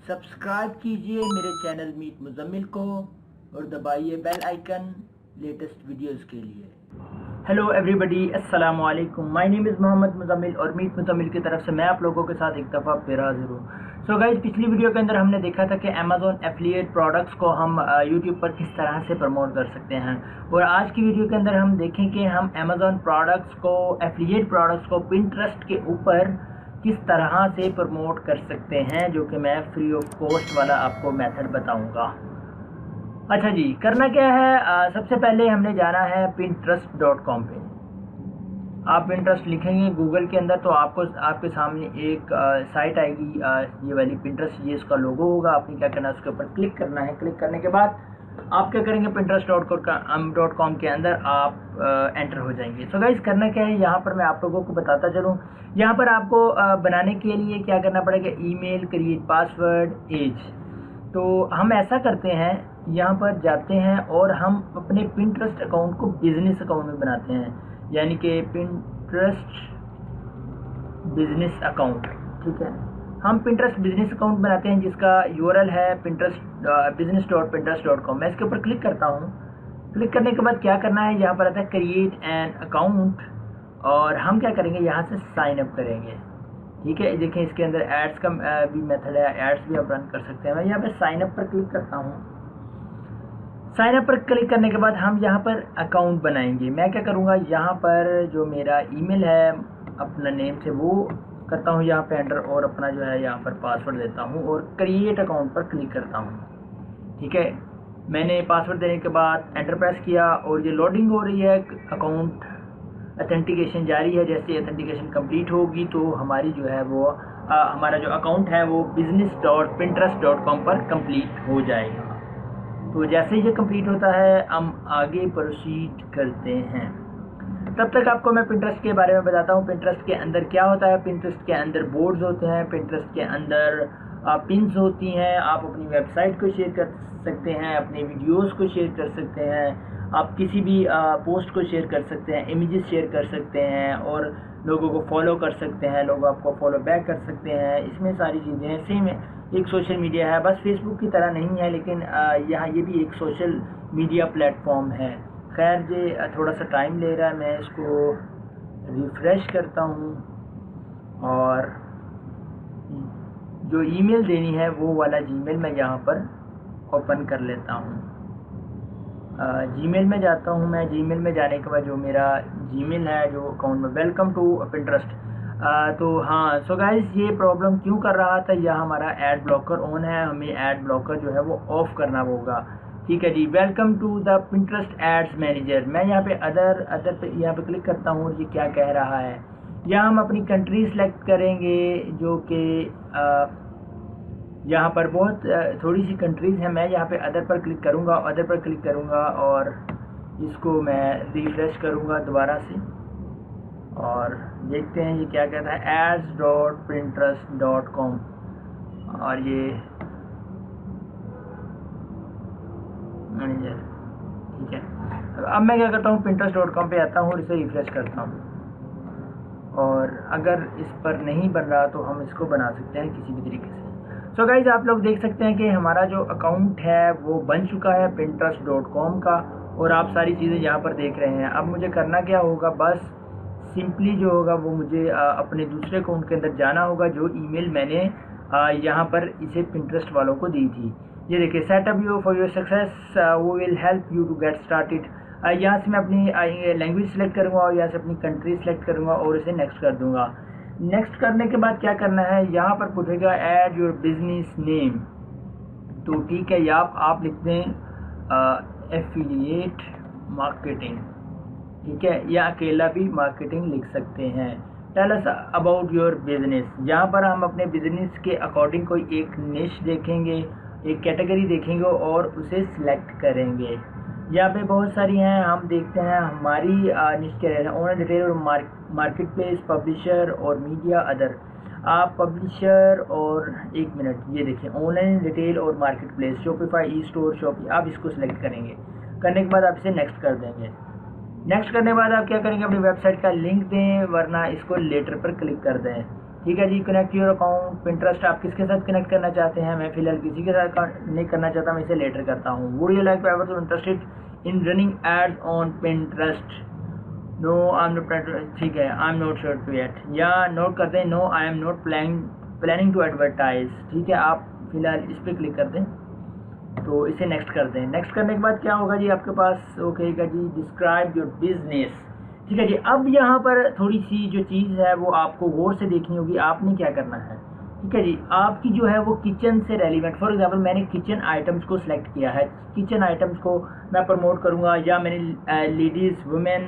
Subscribe कीजिए मेरे channel meet Muzammil को और दबाइए बेल आइकन लेटेस्ट वीडियोस के लिए। हेलो एवरीबॉडी, अस्सलाम वालेकुम। My name is Mohammad Muzammil और मीट मुजम्मिल की तरफ से मैं आप लोगों के साथ एक दफ़ा फिर हाजिर हूँ। सो गाइस, पिछली वीडियो के अंदर हमने देखा था कि अमेज़ॉन एफिलिएट प्रोडक्ट्स को हम यूट्यूब पर किस तरह से प्रमोट कर सकते हैं, और आज की वीडियो के अंदर हम देखें कि हम अमेज़ॉन प्रोडक्ट्स को, एफिलिएट प्रोडक्ट्स को पिंटरेस्ट के ऊपर किस तरह से प्रमोट कर सकते हैं, जो कि मैं फ्री ऑफ कॉस्ट वाला आपको मेथड बताऊंगा। अच्छा जी, करना क्या है, सबसे पहले हमने जाना है pinterest.com पे। आप पिंटरेस्ट लिखेंगे गूगल के अंदर तो आपको आपके सामने एक साइट आएगी, ये वाली पिंटरेस्ट, ये इसका लोगो होगा। आपने क्या करना है, उसके ऊपर क्लिक करना है। क्लिक करने के बाद आप क्या करेंगे, pinterest.com के अंदर आप एंटर हो जाएंगे। सो गाइस, करना क्या है, यहाँ पर मैं आप लोगों को बताता चलूँ। यहाँ पर आपको बनाने के लिए क्या करना पड़ेगा, ईमेल, क्रिएट पासवर्ड, एज। तो हम ऐसा करते हैं, यहाँ पर जाते हैं और हम अपने पिंटरेस्ट अकाउंट को बिजनेस अकाउंट में बनाते हैं, यानी कि पिंटरेस्ट बिजनेस अकाउंट। ठीक है, हम पिंटरेस्ट बिजनेस अकाउंट बनाते हैं जिसका यूआरएल है business.pinterest.com। मैं इसके ऊपर क्लिक करता हूँ। क्लिक करने के बाद क्या करना है, यहाँ पर आता है क्रिएट एन अकाउंट, और हम क्या करेंगे, यहाँ से साइन अप करेंगे। ठीक है, देखें इसके अंदर एड्स का भी मेथड है, एड्स भी आप रन कर सकते हैं। मैं यहाँ पे साइन अप पर क्लिक करता हूँ। साइन अप पर क्लिक करने के बाद हम यहाँ पर अकाउंट बनाएंगे। मैं क्या करूँगा, यहाँ पर जो मेरा ईमेल है अपना नेम से वो करता हूँ यहाँ पे एंटर, और अपना जो है यहाँ पर पासवर्ड देता हूँ और क्रिएट अकाउंट पर क्लिक करता हूँ। ठीक है, मैंने पासवर्ड देने के बाद एंटर प्रेस किया और ये लोडिंग हो रही है। अकाउंट अथेंटिकेशन जारी है। जैसे अथेंटिकेशन कंप्लीट होगी तो हमारी जो है वो हमारा जो अकाउंट है वो business.pinterest.com पर कंप्लीट हो जाएगा। तो जैसे ही ये कंप्लीट होता है हम आगे प्रोसीड करते हैं। तब तक आपको मैं पिंटरेस्ट के बारे में बताता हूँ। पिंटरेस्ट के अंदर क्या होता है, पिंटरेस्ट के अंदर बोर्ड्स होते हैं, पिंटरेस्ट के अंदर पिन्स होती हैं। आप अपनी वेबसाइट को शेयर कर सकते हैं, अपने वीडियोस को शेयर कर सकते हैं, आप किसी भी पोस्ट को शेयर कर सकते हैं, इमेजेस शेयर कर सकते हैं, और लोगों को फॉलो कर सकते हैं, लोग आपको फॉलो बैक कर सकते हैं। इसमें सारी चीज़ें हैं। सेम एक सोशल मीडिया है, बस फेसबुक की तरह नहीं है, लेकिन यहाँ ये भी एक सोशल मीडिया प्लेटफॉर्म है। खैर, ये थोड़ा सा टाइम ले रहा है, मैं इसको रिफ़्रेश करता हूँ और जो ईमेल देनी है वो वाला जीमेल मैं यहाँ पर ओपन कर लेता हूँ। जीमेल में जाता हूँ मैं। जीमेल में जाने के बाद जो मेरा जीमेल है जो अकाउंट में, वेलकम टू पिंटरेस्ट। तो हाँ, सो गाइस, ये प्रॉब्लम क्यों कर रहा था, यह हमारा ऐड ब्लॉकर ऑन है, हमें ऐड ब्लॉकर जो है वो ऑफ़ करना होगा। ठीक है जी, welcome to the Pinterest ads manager. मैं यहाँ पे अदर पे यहाँ पे क्लिक करता हूँ और ये क्या कह रहा है, यहाँ हम अपनी कंट्री सेलेक्ट करेंगे, जो कि यहाँ पर बहुत थोड़ी सी कंट्रीज़ हैं। मैं यहाँ पे अदर पर क्लिक करूँगा, अदर पर क्लिक करूँगा और इसको मैं रिफ़्रेश करूँगा दोबारा से, और देखते हैं ये क्या कहता है, ads.pinterest.com। और ये मैनेजर, ठीक है। अब मैं क्या करता हूँ, pinterest.com पे आता हूँ और इसे रिफ़्रेश करता हूँ, और अगर इस पर नहीं बन रहा तो हम इसको बना सकते हैं किसी भी तरीके से। सो गाइज, आप लोग देख सकते हैं कि हमारा जो अकाउंट है वो बन चुका है pinterest.com का, और आप सारी चीज़ें यहाँ पर देख रहे हैं। अब मुझे करना क्या होगा, बस सिंपली जो होगा वो मुझे अपने दूसरे अकाउंट के अंदर जाना होगा, जो ईमेल मैंने यहाँ पर इसे पिंटरेस्ट वालों को दी थी। ये देखिए, setup you for your success, वो will help you to get started. यहाँ से मैं अपनी लैंग्वेज सेलेक्ट करूँगा और यहाँ से अपनी कंट्री सेलेक्ट करूँगा और इसे नेक्स्ट कर दूँगा। नेक्स्ट करने के बाद क्या करना है, यहाँ पर पूछेगा ऐड योर बिजनेस नेम। तो ठीक है, या आप लिखते हैं एफिलिएट मार्केटिंग, ठीक है, या अकेला भी मार्केटिंग लिख सकते हैं। Tell us about your business. यहाँ पर हम अपने बिजनेस के अकॉर्डिंग कोई एक निश देखेंगे, एक कैटेगरी देखेंगे और उसे सिलेक्ट करेंगे। यहाँ पे बहुत सारी हैं, हम देखते हैं हमारी निश क्या है, ऑनलाइन रिटेल और मार्केट प्लेस, पब्लिशर और मीडिया अदर। आप पब्लिशर और एक मिनट, ये देखिए, ऑनलाइन रिटेल और market place, Shopify, e store, Shopee, आप इसको सिलेक्ट करेंगे। करने के बाद आप इसे नेक्स्ट कर देंगे। नेक्स्ट करने के बाद आप क्या करेंगे, अपनी वेबसाइट का लिंक दें, वरना इसको लेटर पर क्लिक कर दें। ठीक है जी। कनेक्ट योर अकाउंट पिंटरेस्ट, आप किसके साथ कनेक्ट करना चाहते हैं? मैं फिलहाल किसी के साथ नहीं करना चाहता, मैं इसे लेटर करता हूँ। Would you like to ever interested in running ads on Pinterest? No I am not, ठीक है, I am not sure to yet, या नोट करते हैं no I am not planning to advertise. ठीक है, आप फिलहाल इस पर क्लिक कर दें, तो इसे नेक्स्ट कर दें। नेक्स्ट करने के बाद क्या होगा जी आपके पास? ओके का जी, डिस्क्राइब योर बिजनेस। ठीक है जी। अब यहाँ पर थोड़ी सी जो चीज़ है वो आपको गौर से देखनी होगी। आपने क्या करना है? ठीक है जी, आपकी जो है वो किचन से रेलिवेंट, फॉर एग्जांपल मैंने किचन आइटम्स को सिलेक्ट किया है, किचन आइटम्स को मैं प्रमोट करूँगा, या मैंने लेडीज़ वुमेन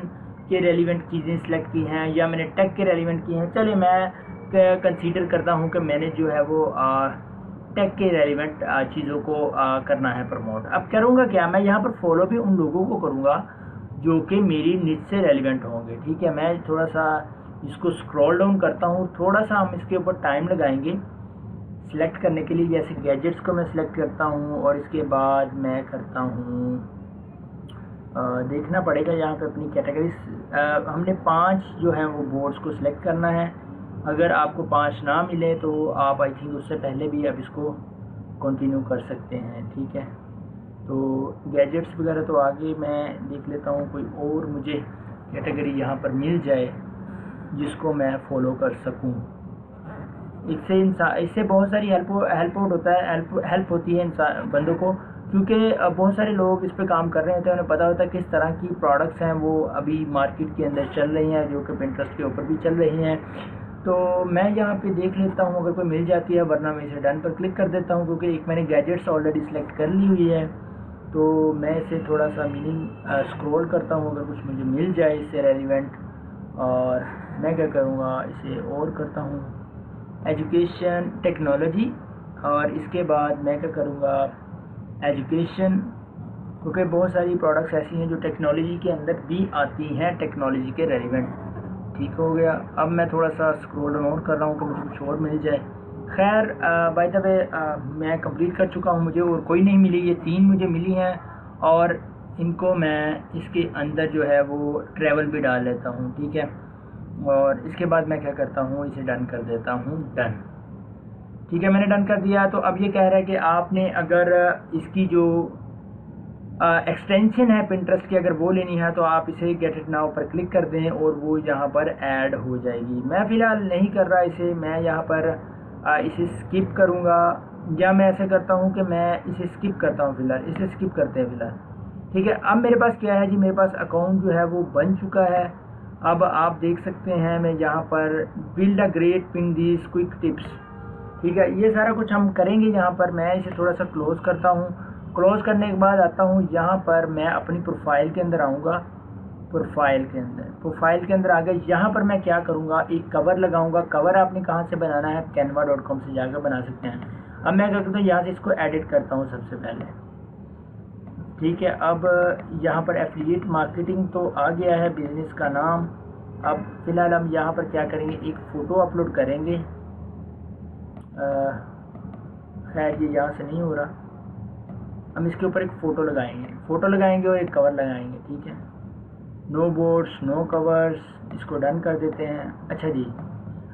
के रेलिवेंट चीज़ें सिलेक्ट की हैं, या मैंने टेक के रेलिवेंट की हैं। चलिए मैं कंसीडर करता हूँ कि मैंने जो है वो टेक के रेलिवेंट चीज़ों को करना है प्रमोट। अब करूँगा क्या? मैं यहाँ पर फॉलो भी उन लोगों को करूँगा जो कि मेरी निच से रेलिवेंट होंगे। ठीक है, मैं थोड़ा सा इसको स्क्रॉल डाउन करता हूँ, थोड़ा सा हम इसके ऊपर टाइम लगाएंगे सिलेक्ट करने के लिए। जैसे गैजेट्स को मैं सिलेक्ट करता हूँ और इसके बाद मैं करता हूँ, देखना पड़ेगा यहाँ पे अपनी कैटेगरीज। हमने 5 जो है वो बोर्ड्स को सिलेक्ट करना है। अगर आपको 5 ना मिले तो आप आई थिंक उससे पहले भी अब इसको कंटिन्यू कर सकते हैं। ठीक है, तो गैजेट्स वगैरह तो आगे मैं देख लेता हूँ, कोई और मुझे कैटेगरी यहाँ पर मिल जाए जिसको मैं फॉलो कर सकूँ। इससे बहुत सारी हेल्प आउट होता है, हेल्प होती है इंसान बंदों को, क्योंकि बहुत सारे लोग इस पे काम कर रहे होते हैं, उन्हें पता होता है किस तरह की प्रोडक्ट्स हैं वो अभी मार्केट के अंदर चल रही हैं, जो कि पिंटरेस्ट के ऊपर भी चल रही हैं। तो मैं यहाँ पे देख लेता हूँ अगर कोई मिल जाती है, वरना मैं इसे डन पर क्लिक कर देता हूँ, क्योंकि एक मैंने गैजेट्स ऑलरेडी सिलेक्ट कर ली हुई है। तो मैं इसे थोड़ा सा स्क्रॉल करता हूँ, अगर कुछ मुझे मिल जाए इससे रेलिवेंट, और मैं क्या करूँगा इसे और करता हूँ एजुकेशन टेक्नोलॉजी, और इसके बाद मैं क्या करूँगा एजुकेशन, क्योंकि बहुत सारी प्रोडक्ट्स ऐसी हैं जो टेक्नोलॉजी के अंदर भी आती हैं, टेक्नोलॉजी के रेलिवेंट। ठीक हो गया। अब मैं थोड़ा सा स्क्रॉल डाउन कर रहा हूँ कि मुझे कुछ और मिल जाए। खैर बाय द वे मैं कंप्लीट कर चुका हूँ, मुझे और कोई नहीं मिली, ये 3 मुझे मिली हैं, और इनको मैं इसके अंदर जो है वो ट्रैवल भी डाल लेता हूँ। ठीक है, और इसके बाद मैं क्या करता हूँ इसे डन कर देता हूँ, डन। ठीक है, मैंने डन कर दिया। तो अब ये कह रहा है कि आपने अगर इसकी जो एक्सटेंशन है पिंटरेस्ट की अगर वो लेनी है तो आप इसे गेट इट नाउ पर क्लिक कर दें और वो यहाँ पर ऐड हो जाएगी। मैं फ़िलहाल नहीं कर रहा इसे, मैं यहाँ पर इसे स्किप करूँगा, या मैं ऐसे करता हूँ कि मैं इसे स्किप करता हूँ, फ़िलहाल इसे स्किप करते हैं फ़िलहाल। ठीक है, अब मेरे पास क्या है जी, मेरे पास अकाउंट जो है वो बन चुका है। अब आप देख सकते हैं मैं यहाँ पर build a great pin these quick tips. ठीक है, ये सारा कुछ हम करेंगे यहाँ पर। मैं इसे थोड़ा सा क्लोज़ करता हूँ, क्लोज़ करने के बाद आता हूँ यहाँ पर, मैं अपनी प्रोफाइल के अंदर आऊँगा, प्रोफाइल के अंदर आ गए। यहाँ पर मैं क्या करूँगा, एक कवर लगाऊँगा। कवर आपने कहाँ से बनाना है? canva.com से जाकर बना सकते हैं। अब मैं क्या करता हूँ यहाँ से इसको एडिट करता हूँ सबसे पहले। ठीक है, अब यहाँ पर एफिलिएट मार्केटिंग तो आ गया है बिजनेस का नाम। अब फिलहाल हम यहाँ पर क्या करेंगे, एक फ़ोटो अपलोड करेंगे। खैर ये यहाँ से नहीं हो रहा, हम इसके ऊपर एक फ़ोटो लगाएंगे और एक कवर लगाएंगे। ठीक है, नो बोर्ड्स नो कवर्स, इसको डन कर देते हैं। अच्छा जी,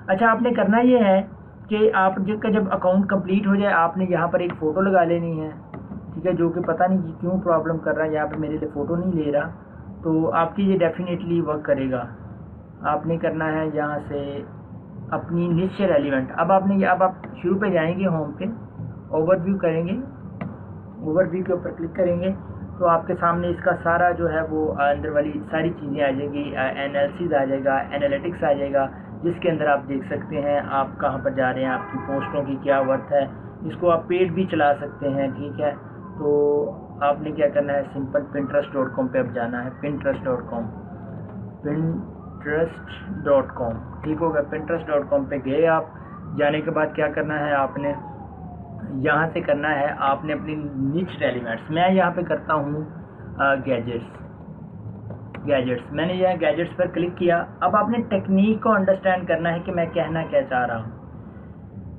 अच्छा आपने करना ये है कि आप जब अकाउंट कंप्लीट हो जाए आपने यहाँ पर एक फ़ोटो लगा लेनी है। ठीक है, जो कि पता नहीं कि क्यों प्रॉब्लम कर रहा है, यहाँ पे मेरे लिए फ़ोटो नहीं ले रहा, तो आपकी ये डेफिनेटली वर्क करेगा। आपने करना है यहाँ से अपनी निच से रेलिवेंट। अब आप शुरू पे जाएंगे, होम पे ओवरव्यू करेंगे, ओवरव्यू के ऊपर क्लिक करेंगे तो आपके सामने इसका सारा जो है वो अंदर वाली सारी चीज़ें आ जाएगी। एनालिसिस आ जाएगा, एनालिटिक्स आ जाएगा, जिसके अंदर आप देख सकते हैं आप कहाँ पर जा रहे हैं, आपकी पोस्टों की क्या वर्थ है। इसको आप पेड भी चला सकते हैं। ठीक है, तो आपने क्या करना है, सिंपल pinterest.com पे अब जाना है, pinterest.com। ठीक होगा, pinterest.com पे गए आप। जाने के बाद क्या करना है, आपने यहाँ से करना है, आपने अपनी निच रेलिवेंट्स, मैं यहाँ पे करता हूँ गैजेट्स। मैंने यहाँ गैजेट्स पर क्लिक किया। अब आपने टेक्निक को अंडरस्टैंड करना है कि मैं कहना क्या चाह रहा हूँ।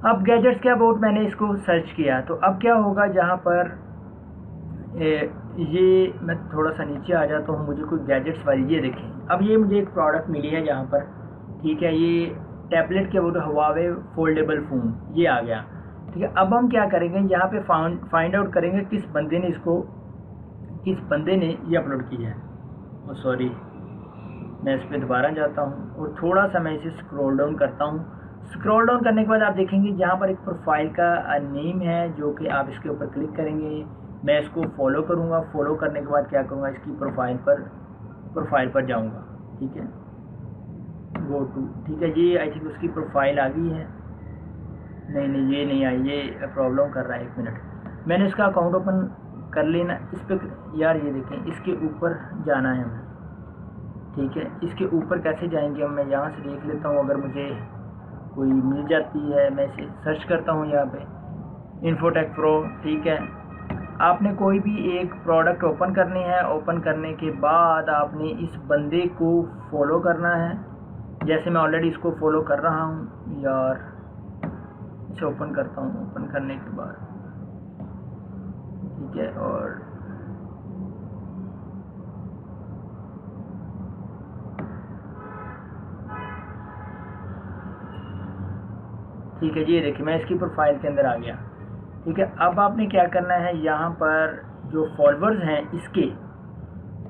अब गैजेट्स के अबाउट मैंने इसको सर्च किया, तो अब क्या होगा, जहाँ पर ये मैं थोड़ा सा नीचे आ जाता हूँ, मुझे कोई गैजेट्स वाली, ये देखें, अब ये मुझे एक प्रोडक्ट मिली है यहाँ पर। ठीक है, ये टैबलेट के वो हुआवे फोल्डेबल फ़ोन ये आ गया। ठीक है, अब हम क्या करेंगे, यहाँ पे फाइंड आउट करेंगे किस बंदे ने ये अपलोड की है। सॉरी, मैं इस पर दोबारा जाता हूँ और थोड़ा सा मैं इसे स्क्रॉल डाउन करता हूँ। स्क्रॉल डाउन करने के बाद आप देखेंगे यहाँ पर एक प्रोफाइल का नेम है जो कि आप इसके ऊपर क्लिक करेंगे। मैं इसको फॉलो करूँगा। फॉलो करने के बाद क्या करूँगा, इसकी प्रोफाइल पर जाऊँगा। ठीक है, गो टू। ठीक है, ये आई थिंक उसकी प्रोफाइल आ गई है। नहीं ये नहीं आई, ये प्रॉब्लम कर रहा है। 1 मिनट, मैंने इसका अकाउंट ओपन कर लेना। इस पर यार ये देखें, इसके ऊपर जाना है हमें। ठीक है, इसके ऊपर कैसे जाएंगे हम, मैं यहाँ से देख लेता हूँ। अगर मुझे कोई मिल जाती है, मैं इसे सर्च करता हूँ यहाँ पे इन्फोटेक प्रो। ठीक है, आपने कोई भी एक प्रोडक्ट ओपन करनी है। ओपन करने के बाद आपने इस बंदे को फॉलो करना है। जैसे मैं ऑलरेडी इसको फॉलो कर रहा हूँ यार, इसे ओपन करता हूँ। ओपन करने के बाद ठीक है, और ठीक है, ये देखिए मैं इसकी प्रोफाइल के अंदर आ गया। ठीक है, अब आपने क्या करना है, यहाँ पर जो फॉलोअर्स हैं इसके,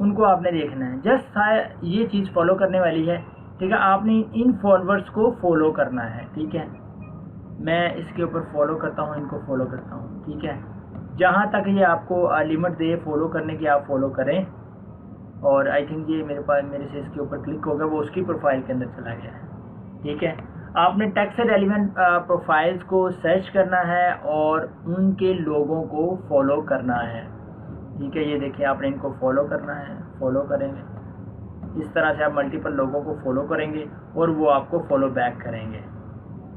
उनको आपने देखना है। जस्ट ये चीज़ फॉलो करने वाली है। ठीक है, आपने इन फॉलोअर्स को फॉलो करना है। ठीक है, मैं इसके ऊपर फॉलो करता हूँ, इनको फॉलो करता हूँ। ठीक है, जहाँ तक ये आपको लिमिट दे फॉलो करने की, आप फॉलो करें। और आई थिंक ये मेरे से इसके ऊपर क्लिक होगा, वो उसकी प्रोफाइल के अंदर चला गया है। ठीक है, आपने टैग से रेलिवेंट प्रोफाइल्स को सर्च करना है और उनके लोगों को फॉलो करना है। ठीक है, ये देखिए आपने इनको फॉलो करना है। फॉलो करेंगे, इस तरह से आप मल्टीपल लोगों को फॉलो करेंगे और वो आपको फॉलो बैक करेंगे।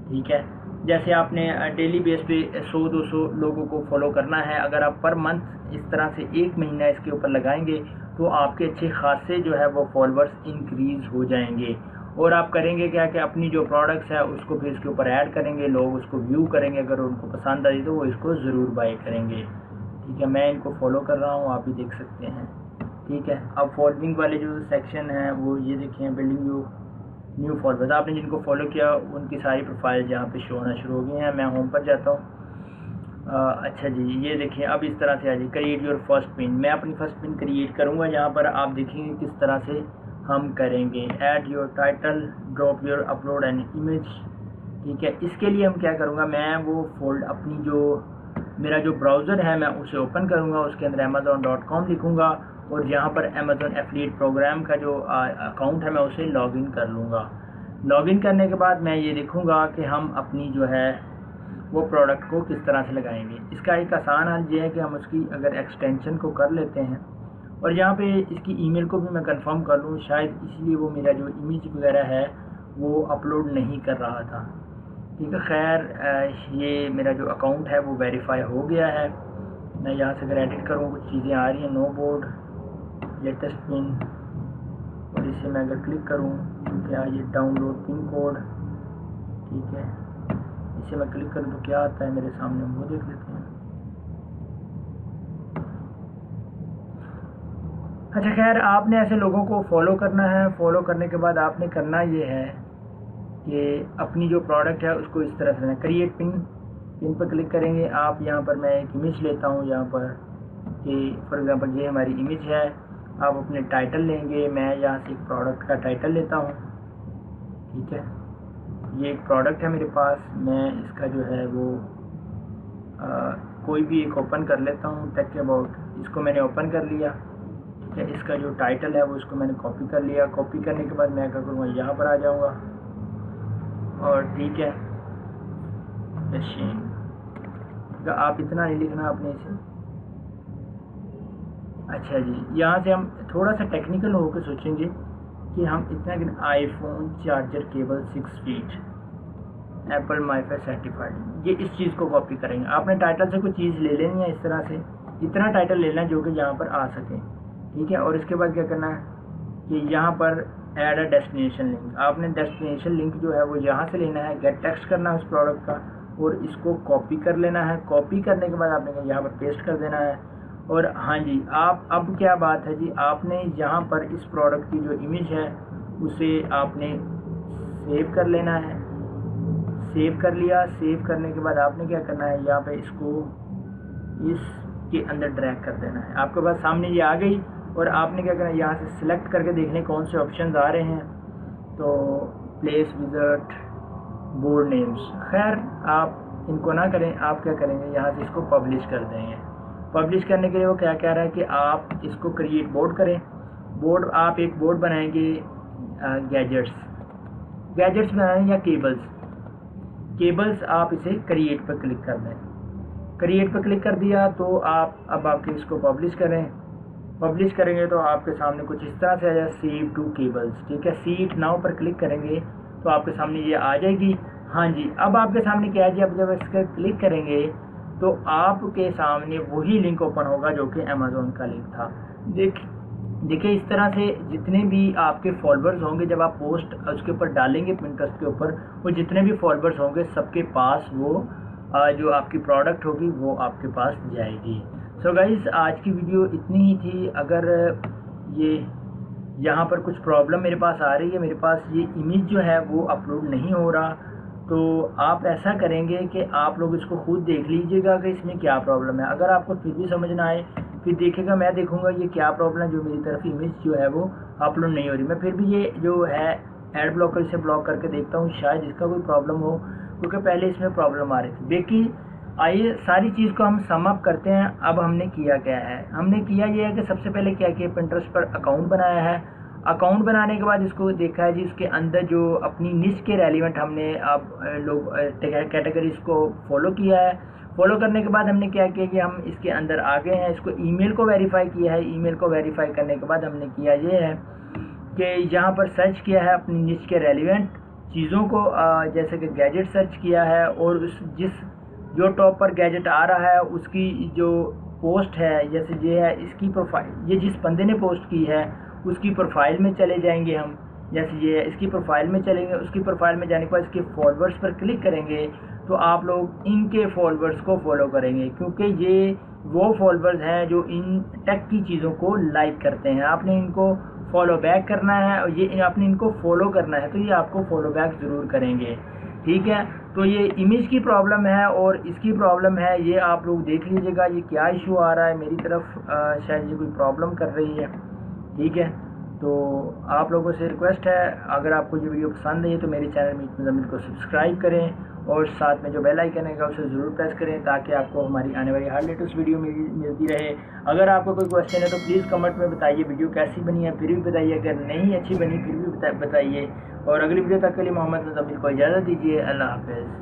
ठीक है, जैसे आपने डेली बेस पे 100-200 लोगों को फॉलो करना है। अगर आप पर मंथ इस तरह से 1 महीना इसके ऊपर लगाएंगे तो आपके अच्छे खासे जो है वो फॉलोअर्स इंक्रीज़ हो जाएंगे। और आप करेंगे क्या कि अपनी जो प्रोडक्ट्स है उसको फिर इसके ऊपर ऐड करेंगे, लोग उसको व्यू करेंगे, अगर उनको पसंद आई तो वो इसको ज़रूर बाय करेंगे। ठीक है, मैं इनको फॉलो कर रहा हूँ, आप भी देख सकते हैं। ठीक है, अब फॉलोइंग वाले जो सेक्शन हैं वो ये देखिए, बिल्डिंग जो न्यू फॉलोअर्स, आपने जिनको फॉलो किया उनकी सारी प्रोफाइल यहाँ पे शो होना शुरू हो गई हैं। मैं होम पर जाता हूँ। अच्छा जी, ये देखिए अब इस तरह से आ जाए, क्रिएट योर फर्स्ट पिन। मैं अपनी फर्स्ट पिन क्रिएट करूँगा। यहाँ पर आप देखेंगे किस तरह से हम करेंगे। Add your title, drop your upload and image. ठीक है, इसके लिए हम क्या करूँगा, मैं वो फोल्ड अपनी जो मेरा जो ब्राउज़र है मैं उसे ओपन करूँगा। उसके अंदर amazon.com लिखूँगा और यहाँ पर अमेज़न एफिलिएट प्रोग्राम का जो अकाउंट है मैं उसे लॉगिन कर लूँगा। लॉगिन करने के बाद मैं ये देखूँगा कि हम अपनी जो है वो प्रोडक्ट को किस तरह से लगाएंगे। इसका एक आसान हल ये है कि हम उसकी अगर एक्सटेंशन को कर लेते हैं और यहाँ पे इसकी ईमेल को भी मैं कंफर्म कर लूँ, शायद इसलिए वो मेरा जो इमेज वगैरह है वो अपलोड नहीं कर रहा था। ठीक है, खैर ये मेरा जो अकाउंट है वो वेरीफाई हो गया है। मैं यहाँ से अगर एडिट करूँ कुछ चीज़ें आ रही हैं, नो बोर्ड, लेटेस्ट पिन, और इसे मैं अगर क्लिक करूँ तो क्या ये डाउनलोड पिन कोड। ठीक है, इसे मैं क्लिक करूँ तो क्या आता है मेरे सामने, वो देख लेते हैं। अच्छा खैर, आपने ऐसे लोगों को फॉलो करना है। फॉलो करने के बाद आपने करना ये है कि अपनी जो प्रोडक्ट है उसको इस तरह से क्रिएट पिन पर क्लिक करेंगे आप। यहाँ पर मैं एक इमेज लेता हूँ यहाँ पर कि फॉर एग्जांपल ये हमारी इमेज है। आप अपने टाइटल लेंगे, मैं यहाँ से एक प्रोडक्ट का टाइटल लेता हूँ। ठीक है, ये एक प्रोडक्ट है मेरे पास, मैं इसका जो है वो कोई भी एक ओपन कर लेता हूँ। टेक अबाउट, इसको मैंने ओपन कर लिया। ठीक है, इसका जो टाइटल है वो इसको मैंने कॉपी कर लिया। कॉपी करने के बाद मैं क्या करूँगा, यहाँ पर आ जाऊँगा और ठीक है मशीन, आप इतना नहीं लिखना आपने इसे। अच्छा जी, यहाँ से हम थोड़ा सा टेक्निकल होकर सोचेंगे कि हम इतना कि iPhone charger cable 6 feet Apple MFi certified, ये इस चीज़ को कॉपी करेंगे। आपने टाइटल से कोई चीज़ ले लेनी है इस तरह से, इतना टाइटल लेना जो कि यहाँ पर आ सके। ठीक है, और इसके बाद क्या करना है कि यहाँ पर ऐड अ डेस्टिनेशन लिंक। आपने डेस्टिनेशन लिंक जो है वो यहाँ से लेना है, गेट टेक्स्ट करना है उस प्रोडक्ट का और इसको कॉपी कर लेना है। कॉपी करने के बाद आपने यहाँ पर पेस्ट कर देना है। और हाँ जी, आप अब क्या बात है जी, आपने यहाँ पर इस प्रोडक्ट की जो इमेज है उसे आपने सेव कर लेना है। सेव कर लिया। सेव करने के बाद आपने क्या करना है, यहाँ पे इसको इसके अंदर ड्रैग कर देना है। आपके पास सामने ये आ गई और आपने क्या करना है, यहाँ से सिलेक्ट करके देख लें कौन से ऑप्शन आ रहे हैं। तो प्लेस विजिट, बोर्ड नेम्स, खैर आप इनको ना करें, आप क्या करेंगे यहाँ से इसको पब्लिश कर देंगे। पब्लिश करने के लिए वो क्या कह रहा है कि आप इसको क्रिएट बोर्ड करें। बोर्ड, आप एक बोर्ड बनाएंगे गैजेट्स बनाएंगे या केबल्स आप इसे क्रिएट पर क्लिक कर दें। क्रिएट पर क्लिक कर दिया तो आप अब आपके इसको पब्लिश करें। पब्लिश करेंगे तो आपके सामने कुछ इस तरह से आ जाए, सेव टू केबल्स, ठीक है। सी इट नाउ पर क्लिक करेंगे तो आपके सामने ये आ जाएगी। हाँ जी, अब आपके सामने क्या है जी, अब जब इस पर क्लिक करेंगे तो आपके सामने वही लिंक ओपन होगा जो कि अमेज़ॉन का लिंक था। देखिए इस तरह से जितने भी आपके फॉलोअर्स होंगे, जब आप पोस्ट उसके ऊपर डालेंगे पिंटरेस्ट के ऊपर, वो जितने भी फॉलोअर्स होंगे सबके पास वो जो आपकी प्रोडक्ट होगी वो आपके पास जाएगी। सो गाइस, आज की वीडियो इतनी ही थी। अगर ये यहाँ पर कुछ प्रॉब्लम मेरे पास आ रही है, मेरे पास ये इमेज जो है वो अपलोड नहीं हो रहा, तो आप ऐसा करेंगे कि आप लोग इसको खुद देख लीजिएगा कि इसमें क्या प्रॉब्लम है। अगर आपको फिर भी समझ ना आए, फिर देखेगा, मैं देखूंगा ये क्या प्रॉब्लम है जो मेरी तरफ इमेज जो है वो अपलोड नहीं हो रही। मैं फिर भी ये जो है एड ब्लॉकर से ब्लॉक करके देखता हूँ, शायद इसका कोई प्रॉब्लम हो, क्योंकि पहले इसमें प्रॉब्लम आ रही थी। देखिए आइए सारी चीज़ को हम सम अप करते हैं। अब हमने किया क्या है, हमने किया ये है कि सबसे पहले क्या किया, पिंटरेस्ट पर अकाउंट बनाया है। अकाउंट बनाने के बाद इसको देखा है जी, इसके अंदर जो अपनी निश के रेलिवेंट हमने अब लोग कैटेगरीज को फॉलो किया है। फॉलो करने के बाद हमने क्या किया कि हम इसके अंदर आ गए हैं, इसको ईमेल को वेरीफाई किया है। ईमेल को वेरीफाई करने के बाद हमने किया ये है कि यहाँ पर सर्च किया है अपनी निश के रेलिवेंट चीज़ों को, जैसे कि गैजेट सर्च किया है, और उस जो टॉप पर गैजेट आ रहा है उसकी जो पोस्ट है, जैसे ये है इसकी प्रोफाइल, ये जिस बंदे ने पोस्ट की है उसकी प्रोफाइल में चले जाएंगे हम। जैसे ये है इसकी प्रोफाइल में चलेंगे, उसकी प्रोफाइल में जाने के बाद इसके फॉलोअर्स पर क्लिक करेंगे तो आप लोग इनके फॉलोअर्स को फॉलो करेंगे, क्योंकि ये वो फॉलोअर्स हैं जो इन टेक की चीज़ों को लाइक करते हैं। आपने इनको फॉलो बैक करना है और ये आपने इनको फॉलो करना है, तो ये आपको फॉलो बैक ज़रूर करेंगे, ठीक है। तो ये इमेज की प्रॉब्लम है और इसकी प्रॉब्लम है, ये आप लोग देख लीजिएगा ये क्या इशू आ रहा है। मेरी तरफ शायद ये कोई प्रॉब्लम कर रही है, ठीक है। तो आप लोगों से रिक्वेस्ट है, अगर आपको ये वीडियो पसंद है तो मेरे चैनल मीत मुज़म्मिल को सब्सक्राइब करें और साथ में जो बेल आइकन है उसे ज़रूर प्रेस करें, ताकि आपको हमारी आने वाली हर लेटेस्ट वीडियो मिलती रहे। अगर आपको कोई क्वेश्चन है तो प्लीज़ कमेंट में बताइए वीडियो कैसी बनी है, फिर भी बताइए, अगर नहीं अच्छी बनी फिर भी बताइए। और अगली वीडियो तक के लिए मोहम्मद मुज़म्मिल को इजाज़त दीजिए। अल्लाह हाफ़िज़।